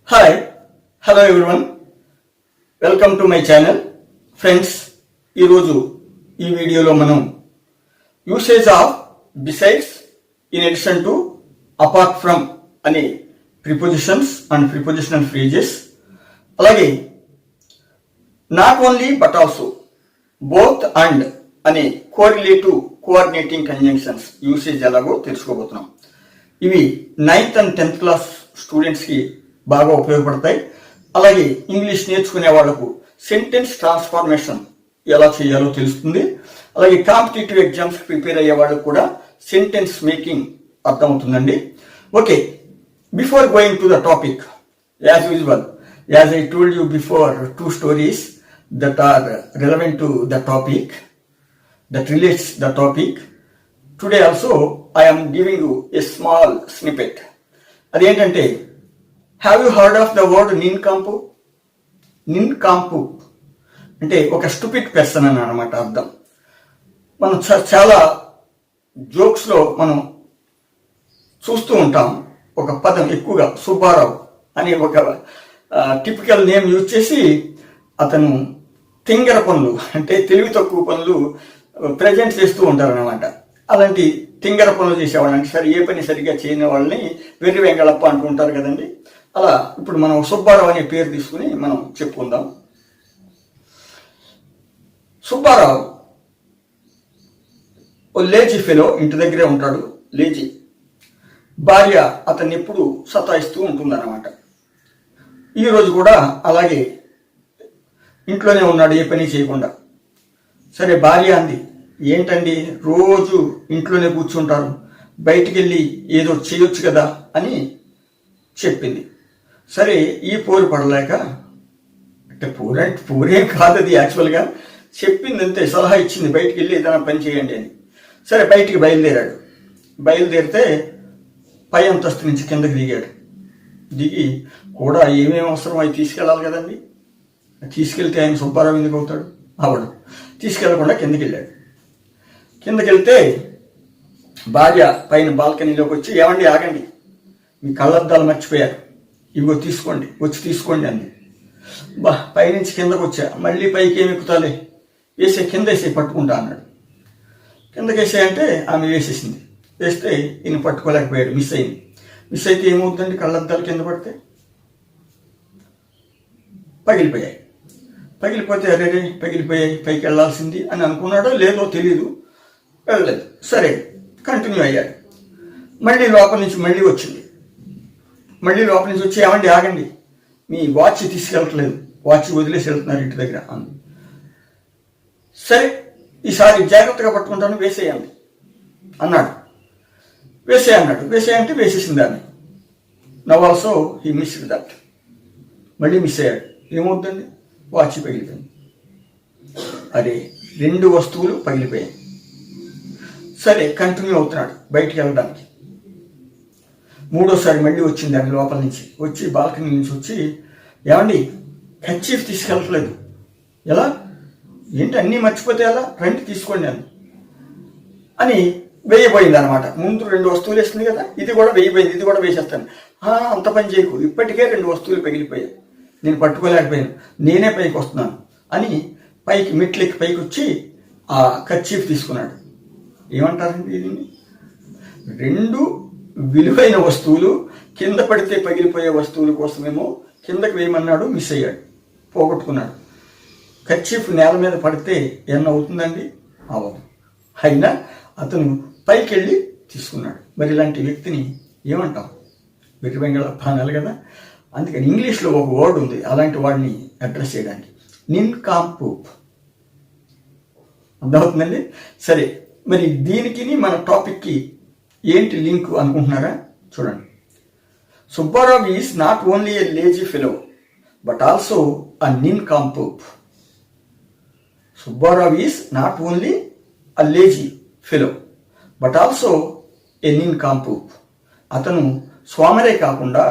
Hi hello everyone, welcome to my channel. Friends, ఈరోజు ఈ వీడియోలో మనం usage of besides, in addition to, apart from అనే prepositions and prepositional phrases, అలాగే not only but also, both and అనే correlative coordinating conjunctions usage ఎలాగో తెలుసుకోబోతున్నాం. ఇవి 9th and 10th క్లాస్ స్టూడెంట్స్కి బాగా ఉపయోగపడతాయి. అలాగే ఇంగ్లీష్ నేర్చుకునే వాళ్లకు సెంటెన్స్ ట్రాన్స్ఫార్మేషన్ ఎలా చేయాలో తెలుస్తుంది. అలాగే కాంపిటేటివ్ ఎగ్జామ్స్ ప్రిపేర్ అయ్యే వాళ్ళకు కూడా సెంటెన్స్ మేకింగ్ అర్థమవుతుందండి. Okay, before going to the topic, as usual, as I told you before, 2 stories that are relevant to the topic, that relates the topic. Today also I am giving you a small snippet. అదేంటంటే, have you heard of the word nincompoop? Nincompoop అంటే ఒక stupid person అని అనమాట అర్థం. మనం చాలా జోక్స్లో మనం చూస్తూ ఉంటాం. ఒక పదం ఎక్కువగా సుబ్బారావు అనే ఒక టిపికల్ నేమ్ యూజ్ చేసి అతను తింగర పనులు, అంటే తెలివి తక్కువ పనులు ప్రజెంట్ చేస్తూ ఉంటారనమాట. అలాంటి తింగర పనులు చేసేవాళ్ళు, అంటే సరే ఏ పని సరిగ్గా చేయని వాళ్ళని వెర్రి వెంగళప్ప అంటూ ఉంటారు కదండి. అలా ఇప్పుడు మనం సుబ్బారావు అనే పేరు తీసుకుని మనం చెప్పుకుందాం. సుబ్బారావు ఓ లేజీ ఫెలో, ఇంటి దగ్గరే ఉంటాడు, లేజీ. భార్య అతన్ని ఎప్పుడు సతాయిస్తూ ఉంటుందన్నమాట. ఈరోజు కూడా అలాగే ఇంట్లోనే ఉన్నాడు, ఏ పని చేయకుండా. సరే, భార్య అంది, ఏంటండి రోజు ఇంట్లోనే కూర్చుంటారు, బయటికి వెళ్ళి ఏదో చేయొచ్చు కదా అని చెప్పింది. సరే, ఈ పోరు పడలేక, అంటే పోరేం కాదు అది, యాక్చువల్గా చెప్పింది అంతే, సలహా ఇచ్చింది, బయటికి వెళ్ళి ఏదైనా పని చేయండి అని. సరే, బయటికి బయలుదేరాడు. బయలుదేరితే పై అంతస్తు నుంచి కిందకి దిగాడు. దిగి కూడా ఏమేమి అవసరం అవి తీసుకెళ్ళాలి కదండి. తీసుకెళ్తే ఆయన సుబ్బారావు ఎందుకు అవుతాడు? అవడం. తీసుకెళ్లకుండా కిందకి వెళ్ళాడు. కిందకి వెళ్తే భార్య పైన బాల్కనీలోకి వచ్చి, ఏమండి ఆగండి, మీ కళ్ళద్దాలు మర్చిపోయారు, ఇగో తీసుకోండి, వచ్చి తీసుకోండి అంది. పైనుంచి కిందకు వచ్చా, మళ్ళీ పైకి ఏమి ఎక్కుతాలే, వేసే, కింద వేసే, పట్టుకుంటా అన్నాడు. కిందకి వేసేయంటే ఆమె వేసేసింది. వేస్తే ఈయన పట్టుకోలేకపోయాడు, మిస్ అయింది. మిస్ అయితే ఏమవుతుందండి, కళ్ళద్దాలు కింద పడితే పగిలిపోయాయి. పగిలిపోతే అరే పగిలిపోయాయి, పైకి వెళ్ళాల్సింది అని అనుకున్నాడో లేదో తెలీదు, వెళ్ళలేదు. సరే, కంటిన్యూ అయ్యాడు. మళ్ళీ లోపల నుంచి మళ్ళీ వచ్చింది. మళ్ళీ లోపల నుంచి వచ్చి, ఏమండి ఆగండి, మీ వాచ్ తీసుకెళ్ళట్లేదు, వాచ్ వదిలేసి వెళ్తున్నారు ఇంటి దగ్గర అంది. సరే, ఈసారి జాగ్రత్తగా పట్టుకుంటాను, వేసేయండి అన్నాడు. వేసేయన్నాడు. వేసేయంటే వేసేసింది ఆమె. Now also he missed that. మళ్ళీ మిస్ అయ్యాడు. ఏమవుతుందండి, వాచ్ పగిలిపోయింది. అరే, 2 వస్తువులు పగిలిపోయాయి. సరే, కంటిన్యూ అవుతున్నాడు బయటికి వెళ్ళడానికి. మూడోసారి మళ్ళీ వచ్చింది ఆమె లోపల నుంచి. వచ్చి బాల్కనీ నుంచి వచ్చి, ఏమండి కర్చీఫ్ తీసుకెళ్ళట్లేదు, ఎలా, ఏంటి అన్నీ మర్చిపోతే ఎలా, రండి తీసుకోండి అని వేయబోయింది అనమాట. ముందు 2 వస్తువులు వేస్తుంది కదా, ఇది కూడా వేయబోయింది, ఇది కూడా వేసేస్తాను. అంత పని చేయకు, ఇప్పటికే 2 వస్తువులు పగిలిపోయాయి, నేను పట్టుకోలేకపోయాను, నేనే పైకి వస్తున్నాను అని పైకి మెట్లెక్కి పైకి వచ్చి ఆ కర్చీఫ్ తీసుకున్నాడు. ఏమంటారండి దీన్ని? 2 విలువైన వస్తువులు కింద పడితే పగిలిపోయే వస్తువుల కోసమేమో కిందకి వేయమన్నాడు, మిస్ అయ్యాడు, పోగొట్టుకున్నాడు. కర్చీఫ్ నేల మీద పడితే ఏమన్నా అవుతుందండి? అవ్వదు. అయినా అతను పైకి వెళ్ళి తీసుకున్నాడు. మరి ఇలాంటి వ్యక్తిని ఏమంటాం? వెర్రి వెంగళప్ప అనాలి కదా. అందుకని ఇంగ్లీష్లో ఒక వర్డ్ ఉంది అలాంటి వాడిని అడ్రస్ చేయడానికి, నిన్కాంపూప్. అర్థమవుతుందండి. సరే, మరి దీనికి మన టాపిక్కి ఏంటి లింక్ అనుకుంటున్నారా? చూడండి. Subbarao is not only a lazy fellow but also a nincompoop. Subbarao is not only a lazy fellow but also a nincompoop. అతను స్వామరే కాకుండా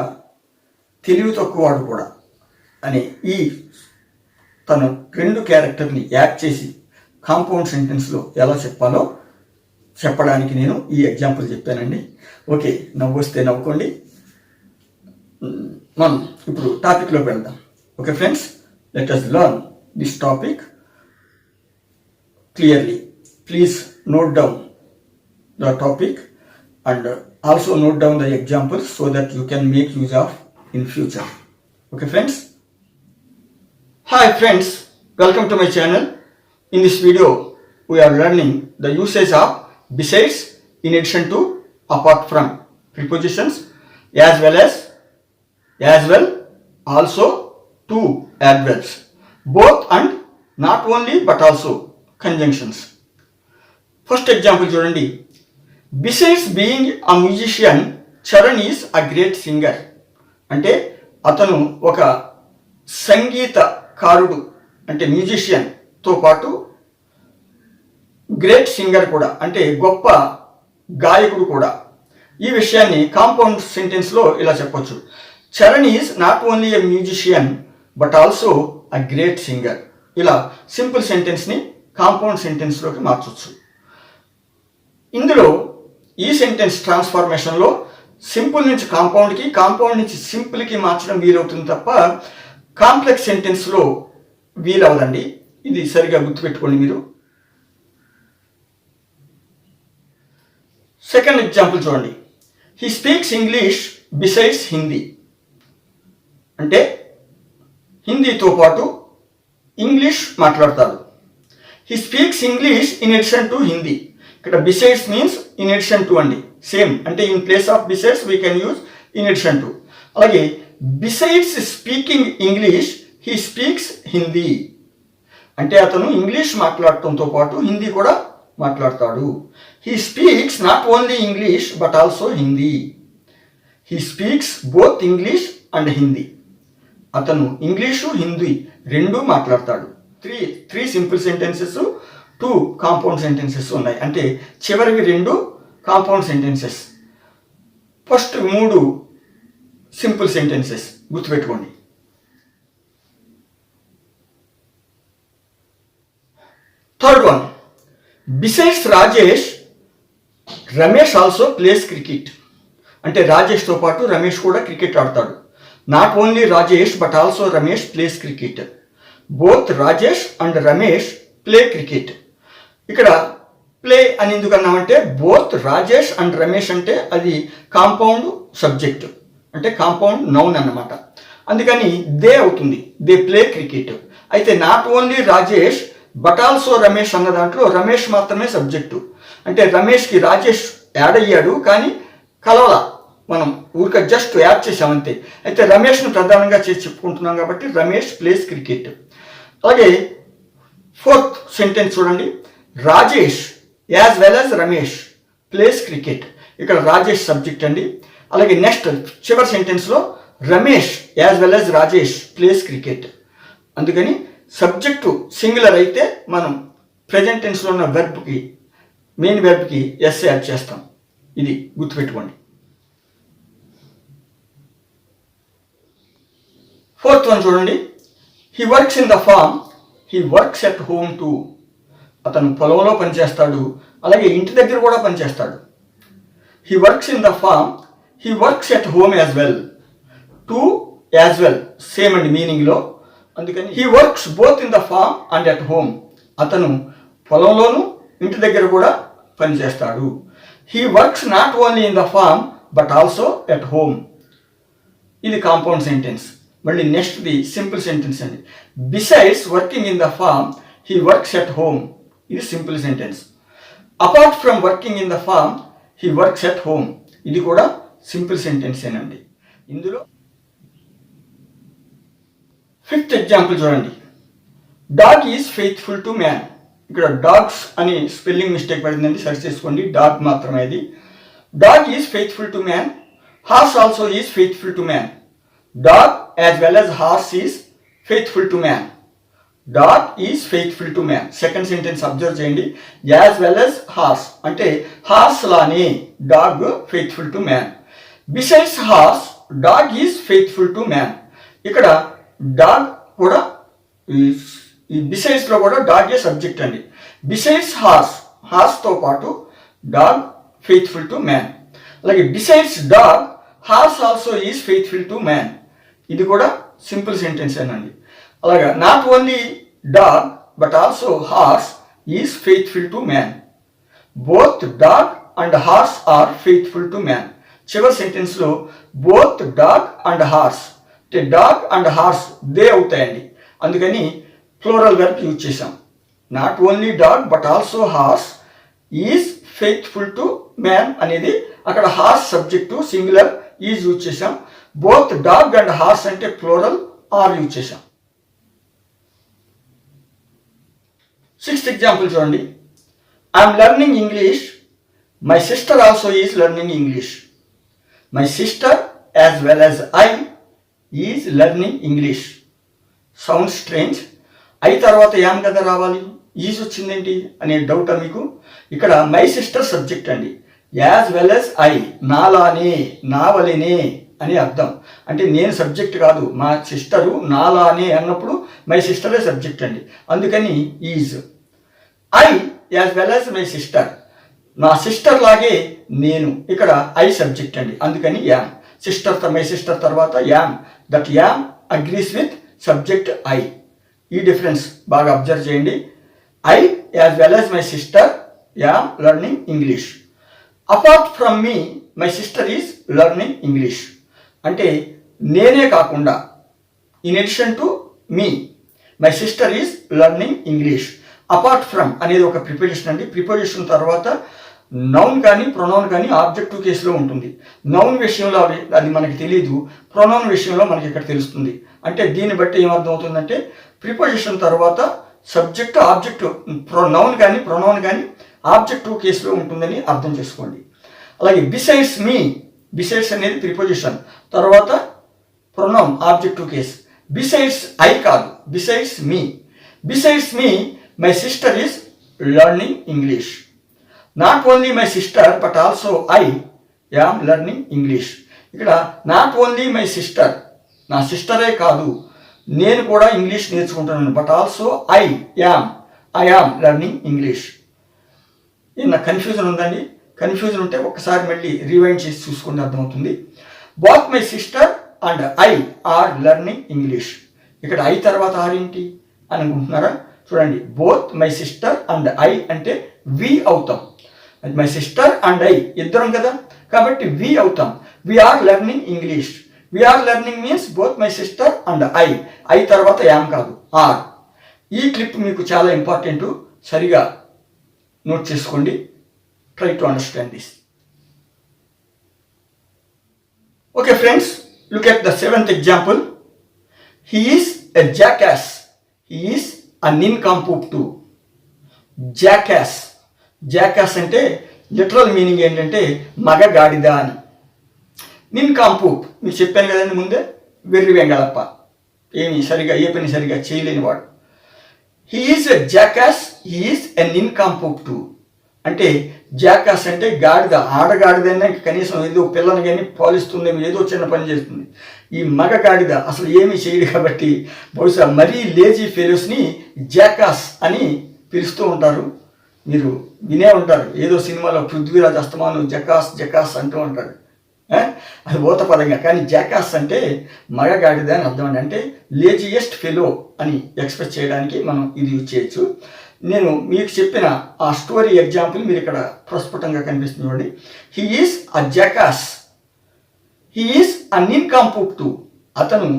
తెలివి తక్కువవాడు కూడా అనే ఈ తను 2 క్యారెక్టర్ని యాడ్ చేసి కాంపౌండ్ సెంటెన్స్లో ఎలా చెప్పాలో చెప్పడానికి నేను ఈ ఎగ్జాంపుల్ చెప్పానండి. ఓకే, నవ్వు వస్తే నవ్వుకోండి. మనం ఇప్పుడు టాపిక్లోకి వెళ్దాం. Okay friends, let us learn this topic clearly. Please note down the topic and also note down the examples so that you can make use of in future. Okay friends? Hi friends, welcome to my channel. In this video we are learning the usage of besides, in addition to, apart from prepositions, as well, also, to, adverbs, both and not only but also conjunctions. First example చూడండి. Besides being a musician, Charan is a great singer. అంటే అతను ఒక సంగీతకారుడు, అంటే musician తో పాటు great singer కూడా, అంటే గొప్ప గాయకుడు కూడా. ఈ విషయాన్ని కాంపౌండ్ సెంటెన్స్లో ఇలా చెప్పొచ్చు. Charan is not only a musician but also a great singer. ఇలా సింపుల్ సెంటెన్స్ని కాంపౌండ్ సెంటెన్స్లోకి మార్చవచ్చు. ఇందులో ఈ సెంటెన్స్ ట్రాన్స్ఫార్మేషన్లో సింపుల్ నుంచి కాంపౌండ్కి, కాంపౌండ్ నుంచి సింపుల్కి మార్చడం వీలవుతుంది తప్ప కాంప్లెక్స్ సెంటెన్స్లో వీలవదండి. ఇది సరిగా గుర్తుపెట్టుకోండి మీరు. సెకండ్ ఎగ్జాంపుల్ చూడండి. He speaks English besides Hindi. అంటే హిందీతో పాటు ఇంగ్లీష్ మాట్లాడతాడు. He speaks English in addition to Hindi. ఇక్కడ besides means in addition to అండి, సేమ్. అంటే in place of besides we can use in addition to. అలాగే besides speaking English he speaks Hindi. అంటే అతను ఇంగ్లీష్ మాట్లాడటంతో పాటు హిందీ కూడా మాట్లాడతాడు. He speaks not only English but also Hindi. He speaks both English and Hindi. అతను ఇంగ్లీషు హిందీ రెండూ మాట్లాడతాడు. Three simple sentences, 2 compound sentences ఉన్నాయి. అంటే చివరివి 2 compound sentences, first 3 simple sentences. గుర్తుపెట్టుకోండి. Third one. Besides Rajesh, Ramesh also plays cricket. అంటే రాజేష్తో పాటు రమేష్ కూడా క్రికెట్ ఆడతాడు. Not only Rajesh but also Ramesh plays cricket. Both Rajesh and Ramesh play cricket. ఇక్కడ ప్లే అని ఎందుకు అన్నామంటే బోత్ రాజేష్ అండ్ రమేష్ అంటే అది కాంపౌండ్ సబ్జెక్ట్, అంటే కాంపౌండ్ నౌన్ అన్నమాట. అందుకని దే అవుతుంది, దే ప్లే క్రికెట్. అయితే not only Rajesh but also Ramesh అన్న దాంట్లో రమేష్ మాత్రమే సబ్జెక్టు. అంటే రమేష్కి రాజేష్ యాడ్ అయ్యాడు కానీ కలవలా, మనం ఊరిక జస్ట్ యాడ్ చేసామంతే. అయితే రమేష్ను ప్రధానంగా చేసి చెప్పుకుంటున్నాం కాబట్టి రమేష్ ప్లేస్ క్రికెట్. అలాగే ఫోర్త్ సెంటెన్స్ చూడండి. Rajesh as well as Ramesh plays cricket. ఇక్కడ రాజేష్ సబ్జెక్ట్ అండి. అలాగే నెక్స్ట్ చివరి సెంటెన్స్లో Ramesh as well as Rajesh plays cricket. అందుకని సబ్జెక్టు సింగులర్ అయితే మనం ప్రెజెంట్ టెన్స్లో ఉన్న వెర్బ్కి, మెయిన్ వెర్బ్కి ఎస్ యాడ్ చేస్తాం. ఇది గుర్తుపెట్టుకోండి. ఫోర్త్ వన్ చూడండి. He works in the farm, he works at home too. అతను పొలంలో పనిచేస్తాడు, అలాగే ఇంటి దగ్గర కూడా పనిచేస్తాడు. He works in the farm, he works at home as well. Too as well same అండి మీనింగ్లో. అందుకని he works both in the farm and at home. అతను పొలంలోను ఇంటి దగ్గర కూడా పనిచేస్తాడు. He works not only in the farm but also at home. ఇది కాంపౌండ్ సెంటెన్స్. మళ్ళీ నెక్స్ట్ది సింపుల్ సెంటెన్స్ అండి. Besides working in the farm he works at home. ఇది simple sentence. Apart from working in the farm he works at home. ఇది కూడా simple sentence ఏనండి. ఇందులో fifth example చూడండి. Dog is faithful to man. ఇక్కడ dogs అని spelling mistake పడిందండి, సరి చేసుకోండి. డాగ్ మాత్రమే ఇది. Dog is faithful to man. Horse also is faithful to man. Dog as well as horse is faithful to man. Dog is faithful to man. Second sentence observe చేయండి. As well as horse అంటే horse లానే dog faithful to man. Besides horse dog is faithful to man. ఇక్కడ dog కూడా ఈ బిసైడ్స్లో కూడా డాగే subject అండి. బిసైడ్స్ హార్స్, హార్స్తో పాటు డాగ్ ఫెయిత్ఫుల్ టు మ్యాన్. అలాగే besides dog horse also is faithful to man. ఇది కూడా సింపుల్ సెంటెన్స్ ఏనండి. అలాగా not only dog but also horse is faithful to man. Both dog and horse are faithful to man. చివరి సెంటెన్స్లో both dog and horse అంటే dog and horse they అవుతాయండి, అందుకని plural verb use చేశాం. Not only dog but also horse is faithful to man అనేది అక్కడ horse subject singular is use చేశాం. Both dog and horse అంటే ప్లూరల్ ఆర్ యూజ్ చేశాం. 6th example చూడండి. I'm learning English. My sister also is learning English. My sister as well as I is learning English. Sound strange. I తర్వాత yam కదా రావాలి, is వచ్చిందేంటి అనే డౌటా మీకు? ఇక్కడ మై సిస్టర్ సబ్జెక్ట్ అండి. యాజ్ వెల్ యాజ్ ఐ నాలానే నావలినే అని అర్థం. అంటే నేను సబ్జెక్ట్ కాదు, మా సిస్టరు నాలానే అన్నప్పుడు మై సిస్టరే సబ్జెక్ట్ అండి, అందుకని is. I as well as my sister, నా సిస్టర్ లాగే నేను, ఇక్కడ ఐ సబ్జెక్ట్ అండి, అందుకని యామ్. సిస్టర్ మై సిస్టర్ తర్వాత yam, that yam agrees with subject I. ఈ డిఫరెన్స్ బాగా అబ్జర్వ్ చేయండి. I as well as my sister yam learning English. Apart from me my sister is learning English. అంటే నేనే కాకుండా, in addition to me my sister is learning English. Apart from అనేది ఒక preposition అండి. Preposition తర్వాత noun కానీ pronoun కానీ objective కేసులో ఉంటుంది. నౌన్ విషయంలో అది మనకి తెలియదు, ప్రొనౌన్ విషయంలో మనకి ఇక్కడ తెలుస్తుంది. అంటే దీన్ని బట్టి ఏమర్థం అవుతుందంటే ప్రిపోజిషన్ తర్వాత సబ్జెక్ట్ ఆబ్జెక్ట్ నౌన్ కానీ ప్రొనౌన్ కానీ ఆబ్జెక్టివ్ కేసులో ఉంటుందని అర్థం చేసుకోండి. అలాగే బిసైడ్స్ మీ, బిసైడ్స్ అనేది ప్రిపోజిషన్ తర్వాత pronoun objective case. Besides I కాదు, besides me. Besides me my sister is learning English. Not only my sister but also I am learning English. ఇక్కడ నాట్ ఓన్లీ మై సిస్టర్, నా సిస్టరే కాదు నేను కూడా English నేర్చుకుంటున్నాను, but also I am learning English. నా confusion ఉందండి? Confusion ఉంటే ఒక్కసారి మళ్ళీ రివైండ్ చేసి చూసుకుంటే అర్థమవుతుంది. Both my sister and I are learning English. ఇక్కడ ఐ తర్వాత ఆర్ ఏంటి అని అనుకుంటున్నారా? చూడండి, both my sister and I అంటే వి అవుతాం. మై సిస్టర్ అండ్ ఐ ఇద్దరం కదా, కాబట్టి వి అవుతాం. We are learning English. We are learning means both my sister and I తర్వాత యామ్ కాదు, ఆర్. ఈ క్లిప్ మీకు చాలా ఇంపార్టెంట్, సరిగా నోట్ చేసుకోండి. Try to understand this. Okay friends, look at the 7th example. He is a jackass. He is a nincompoop. Jackass. Jackass అంటే literal meaning ఏంటంటే మగ గాడిద అని. నిన్కాంపూప్ మీకు చెప్పాను కదండి ముందే, వెర్రి వెంగళప్ప, ఏమి సరిగా ఏ పని సరిగా చేయలేనివాడు. He is a jackass, he is a nincompoop. అంటే జాకాస్ అంటే గాడిద, ఆడగాడిదైనా కనీసం ఏదో పిల్లని కానీ పాలిస్తుందేమో, ఏదో చిన్న పని చేస్తుంది. ఈ మగ గాడిద అసలు ఏమీ చేయడు కాబట్టి బహుశా మరీ లేజీ ఫెలోస్ని జాకాస్ అని పిలుస్తూ ఉంటారు. మీరు వినే ఉంటారు, ఏదో సినిమాలో పృథ్వీరాజ్ అస్తమాను జకాస్ జకాస్ అంటూ ఉంటాడు, అది ఊత పదంగా. కానీ జాకాస్ అంటే మగ గాడిద అని అర్థం అండి. అంటే లేజియెస్ట్ ఫెలో అని ఎక్స్ప్రెస్ చేయడానికి మనం ఇది యూజ్ చేయొచ్చు. నేను మీకు చెప్పిన ఆ స్టోరీ ఎగ్జాంపుల్ మీరు ఇక్కడ ప్రస్ఫుటంగా కనిపిస్తుంది చూడండి. He is a jackass, he is a nincompoop. అతను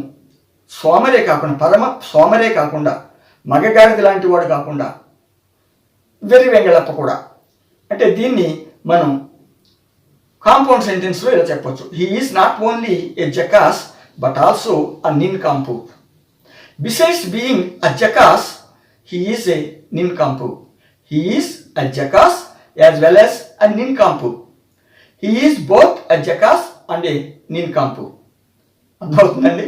సోమరే కాకుండా, పరమ సోమరే కాకుండా, మగగాడిద లాంటి వాడు కాకుండా, వెర్రి వెంగళప్ప కూడా. అంటే దీన్ని మనం కాంపౌండ్ సెంటెన్స్లో ఇలా చెప్పొచ్చు. He is not only a jackass but also a nincompoop. Besides being a jackass, he is a nincompoop. He is a jackass as well as a nincompoop. He is both a jackass and a nincompoop. అర్థమవుతుందండి?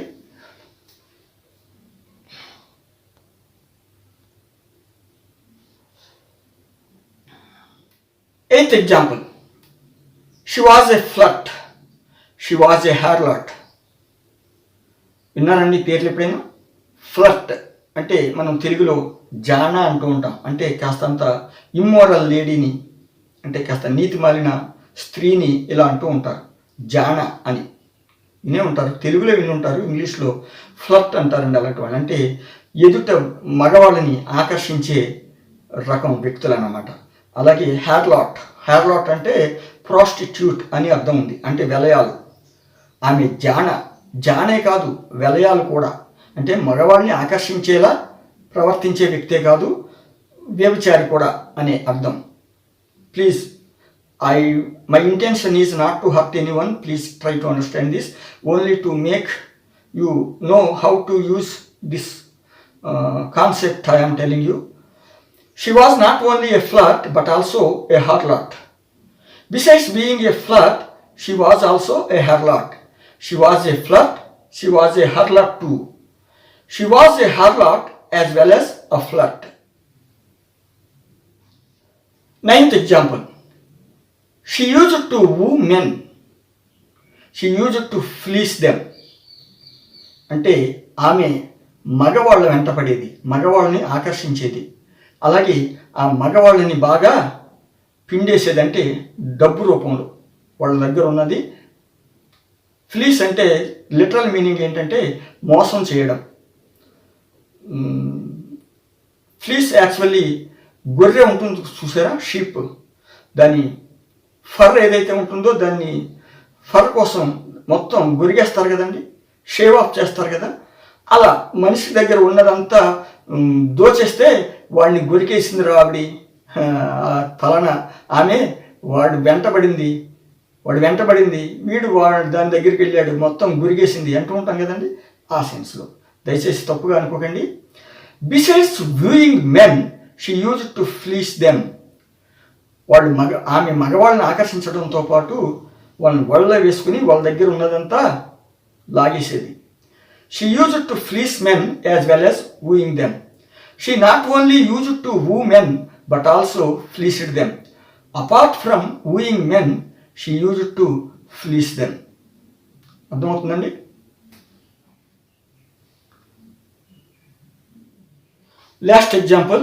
8th example. She was a flirt. She was a harlot. విన్నారండి పేర్లు ఎప్పుడైనా? Flirt అంటే మనం తెలుగులో జానా అంటూ ఉంటాం. అంటే కాస్తంత ఇమ్మోరల్ లేడీని, అంటే కాస్త నీతి మాలిన స్త్రీని ఇలా అంటూ ఉంటారు, జానా అని. వినే ఉంటారు, తెలుగులో విని ఉంటారు, ఇంగ్లీష్లో ఫ్లర్ట్ అంటారండి అలాంటి వాళ్ళు. అంటే ఎదుట మగవాళ్ళని ఆకర్షించే రకం వ్యక్తులు అన్నమాట. అలాగే హ్యార్లాట్ అంటే ప్రాస్టిట్యూట్ అని అర్థం ఉంది, అంటే వెలయాలు. ఆమె జానే కాదు, వెలయాలు కూడా. అంటే మగవాళ్ళని ఆకర్షించేలా ప్రవర్తించే వ్యక్తే కాదు, వ్యభిచారి కూడా అనే అర్థం. Please, my intention is not to hurt anyone. Please try to understand this. Only to make you know how to use this concept I am telling you. She was not only a flirt but also a harlot. Besides being a flirt, she was also a harlot. She was a flirt, she was a harlot too. She was a harlot as well as a flirt. Ninth example. She used to woo men. She used to fleece them. అంటే ఆమె మగవాళ్ళ వెంటపడేది, మగవాళ్ళని ఆకర్షించేది. అలాగే ఆ మగవాళ్ళని బాగా పిండేసేది, అంటే డబ్బు రూపంలో వాళ్ళ దగ్గర ఉన్నది. ఫ్లీస్ అంటే లిటరల్ మీనింగ్ ఏంటంటే మోసం చేయడం. ఫ్లీస్ యాక్చువల్లీ గొర్రె ఉంటుంది చూసారా, షీప్, దాని ఫర్ ఏదైతే ఉంటుందో దాన్ని ఫర్ కోసం మొత్తం గొరిగేస్తారు కదండి, షేవ్ ఆఫ్ చేస్తారు కదా. అలా మనిషి దగ్గర ఉన్నదంతా దోచేస్తే వాడిని గొరికేసింది రావిడి ఫలానా ఆమె, వాడు వెంటబడింది, వీడు దాని దగ్గరికి వెళ్ళాడు, మొత్తం గురిగేసింది అంటూ ఉంటాం కదండి, ఆ సెన్స్లో. దయచేసి తప్పుగా అనుకోకండి. Besides viewing men she use to fleece them. ఆమె మగవాళ్ళని ఆకర్షించడంతో పాటు వాళ్ళని వల్ల వేసుకుని వాళ్ళ దగ్గర ఉన్నదంతా లాగేసేది. She used to fleece men as well as wooing them. She not only used to woo men but also fleeced them. Apart from wooing men she used to fleece them. అర్థమవుతుందండి? Last example,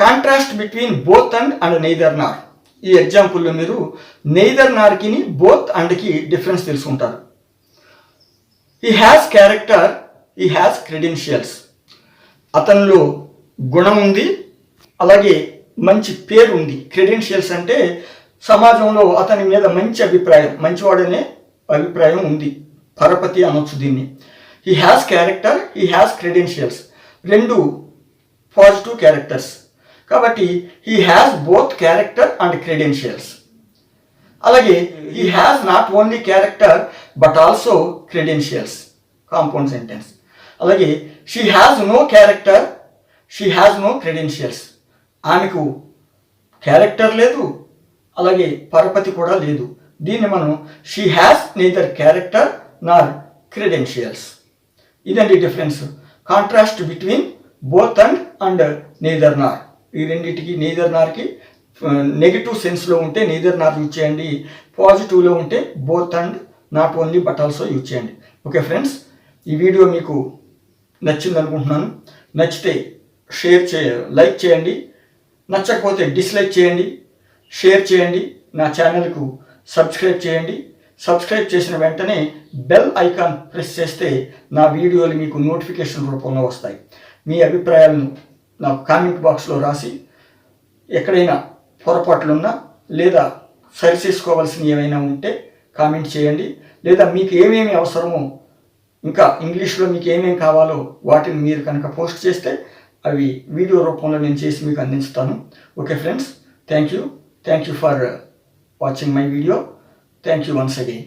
contrast between both and neither nor. ఈ ఎగ్జాంపుల్లో మీరు neither నార్కి both అండ్కి difference తెలుసుకుంటారు. He has character, he has credentials. అతనిలో గుణం ఉంది, అలాగే మంచి పేరు ఉంది. క్రెడెన్షియల్స్ అంటే సమాజంలో అతని మీద మంచి అభిప్రాయం, మంచివాడనే అభిప్రాయం ఉంది, పరపతి అనొచ్చు దీన్ని. He has character, he has credentials, రెండు పాజిటివ్ క్యారెక్టర్స్. కాబట్టి he has both character and credentials. అలాగే he has not only character but also credentials, compound sentence. అలాగే she has no character, she has no credentials. ఆమెకు character లేదు, అలాగే పరపతి కూడా లేదు. దీన్ని మనం she has neither character nor credentials. ఇదండి difference, contrast between both and neither nor. ఈ రెండింటికి నెయిదర్ నార్కి నెగిటివ్ సెన్స్లో ఉంటే నెయిదర్ నార్ యూజ్ చేయండి, పాజిటివ్లో ఉంటే both and not only but also use చేయండి. ఓకే ఫ్రెండ్స్, ఈ వీడియో మీకు నచ్చింది అనుకుంటున్నాను. నచ్చితే లైక్ చేయండి, నచ్చకపోతే డిస్లైక్ చేయండి, షేర్ చేయండి, నా ఛానల్కు సబ్స్క్రైబ్ చేయండి. సబ్స్క్రైబ్ చేసిన వెంటనే బెల్ ఐకాన్ ప్రెస్ చేస్తే నా వీడియోలు మీకు నోటిఫికేషన్ రూపంలో వస్తాయి. మీ అభిప్రాయాలను నాకు కామెంట్ బాక్స్లో రాసి, ఎక్కడైనా పొరపాట్లున్నా లేదా సరిచేసుకోవాల్సినవి ఏమైనా ఉంటే కామెంట్ చేయండి. లేదా మీకు ఏమేమి అవసరమో, ఇంకా ఇంగ్లీష్లో మీకు ఏమేమి కావాలో వాటిని మీరు కనుక పోస్ట్ చేస్తే అవి వీడియో రూపంలో నేను చేసి మీకు అందిస్తాను. Okay friends, thank you for watching my video. Thank you once again.